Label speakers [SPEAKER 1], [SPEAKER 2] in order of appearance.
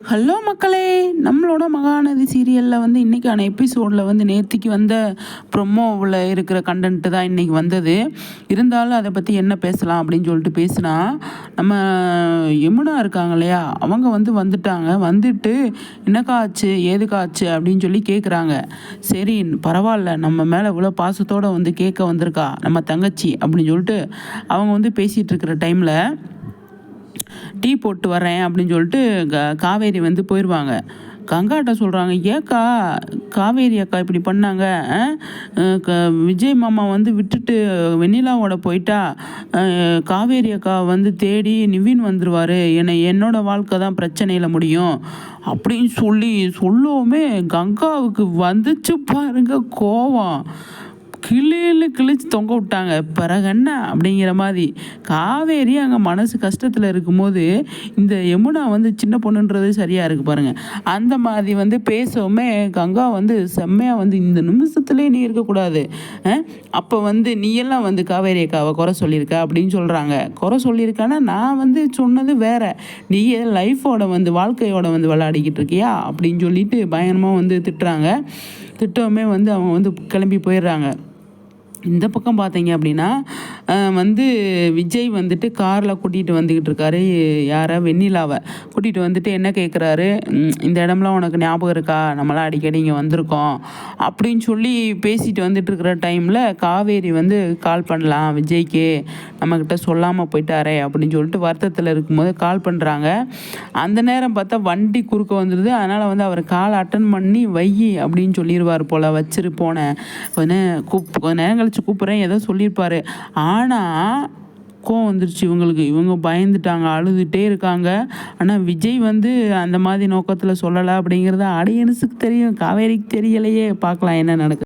[SPEAKER 1] Hello மக்களே! நம்மளோட மகாநதி சீரியல்ல இன்னைக்கான எபிசோட்ல நேத்திக்கு வந்த ப்ரொமோவுல இருக்கிற கன்டென்ட் தான் இன்னைக்கு வந்தது. இருந்தாலும் அத பத்தி என்ன பேசலாம் அப்படின்னு சொல்லிட்டு பேசினா, நம்ம யமுனா இருக்காங்க இல்லையா? அவங்க வந்துட்டாங்க. வந்துட்டு "என்னக்கா ஆச்சு? ஏதுக்கா ஆச்சு?" அப்படின்னு சொல்லி கேட்குறாங்க. சரி பரவால்ல, நம்ம மேல இவ்வளோ பாசத்தோட கேட்க வந்திருக்கா நம்ம தங்கச்சி அப்படின்னு சொல்லிட்டு அவங்க பேசிட்டு இருக்கிற டைம்ல டீ போட்டு வரேன் அப்படின்னு சொல்லிட்டு காவேரி போயிடுவாங்க. கங்காட்ட சொல்கிறாங்க, "ஏக்கா காவேரி அக்கா இப்படி பண்ணாங்க? விஜய் மாமா விட்டுட்டு வெண்ணிலாவோட போயிட்டா, காவேரி அக்கா தேடி நிவின் வந்துடுவார், என்னோட வாழ்க்கை தான் பிரச்சனையில் முடியும்" அப்படின்னு சொல்லவுமே கங்காவுக்கு வந்துச்சு பாருங்க கோவம். கிழிச்சு தொங்க விட்டாங்க. பிறகு என்ன அப்படிங்கிற மாதிரி. காவேரி அங்கே மனசு கஷ்டத்தில் இருக்கும்போது இந்த யமுனா சின்ன பொண்ணுன்றது சரியாக இருக்குது பாருங்கள். அந்த மாதிரி பேசவுமே கங்கா செம்மையாக இந்த நிமிஷத்துலேயே நீ இருக்கக்கூடாது, அப்போ நீ எல்லாம் காவேரி அக்காவை குறை சொல்லியிருக்க அப்படின்னு சொல்கிறாங்க. குறை சொல்லியிருக்கான்னா நான் சொன்னது வேற, நீ லைஃபோட வாழ்க்கையோட விளையாடிக்கிட்டு இருக்கியா அப்படின்னு சொல்லிட்டு பயங்கரமாக திட்டுறாங்க. திட்டவுமே அவங்க கிளம்பி போயிடுறாங்க. இந்த பக்கம் பார்த்தீங்க அப்படின்னா விஜய் காரில் கூட்டிகிட்டு வந்துக்கிட்டு இருக்காரு. யாரை? வெண்ணிலாவை கூட்டிகிட்டு என்ன கேட்குறாரு, "இந்த இடம்லாம் உனக்கு ஞாபகம் இருக்கா? நம்மளாம் அடிக்கடி இங்கே வந்திருக்கோம்" அப்படின்னு சொல்லி பேசிட்டு இருக்கிற டைமில் காவேரி கால் பண்ணலாம் விஜய்க்கு, நம்மக்கிட்ட சொல்லாமல் போயிட்டாரே அப்படின்னு சொல்லிட்டு வருத்தத்தில் இருக்கும்போது கால் பண்ணுறாங்க. அந்த நேரம் பார்த்தா வண்டி குறுக்க வந்துடுது. அதனால் அவர் கால் அட்டன் பண்ணி வை அப்படின்னு சொல்லிடுவார் போல். வச்சிரு போனேன், கொஞ்ச நேரம் கழிச்சு கூப்பிட்றேன் ஏதோ சொல்லியிருப்பாரு. ஆனால் கோவம் வந்துருச்சு இவங்களுக்கு. இவங்க பயந்துட்டாங்க, அழுதுகிட்டே இருக்காங்க. ஆனால் விஜய் அந்த மாதிரி நோக்கத்தில் சொல்லலை அப்படிங்கிறது ஆடியன்ஸுக்கு தெரியும், காவேரிக்கு தெரியலையே. பார்க்கலாம் என்ன நடக்குது.